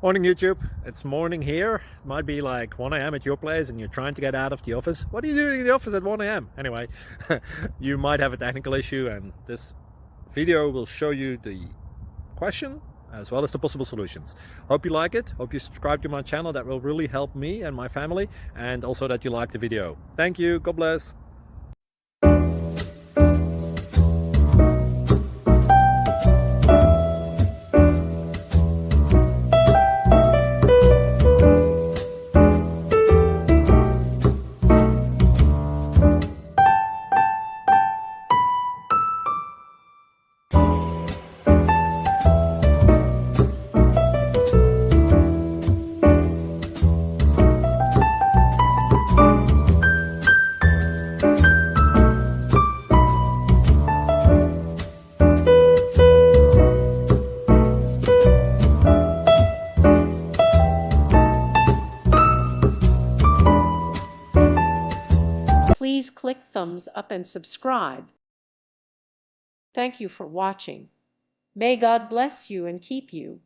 Morning YouTube, it's morning here. It might be like 1 a.m. at your place and you're trying to get out of the office. What are you doing in the office at 1 a.m.? Anyway, you might have a technical issue and this video will show you the question as well as the possible solutions. Hope you like it, hope you subscribe to my channel. That will really help me and my family, and also that you like the video. Thank you, God bless. Please click thumbs up and subscribe. Thank you for watching. May God bless you and keep you.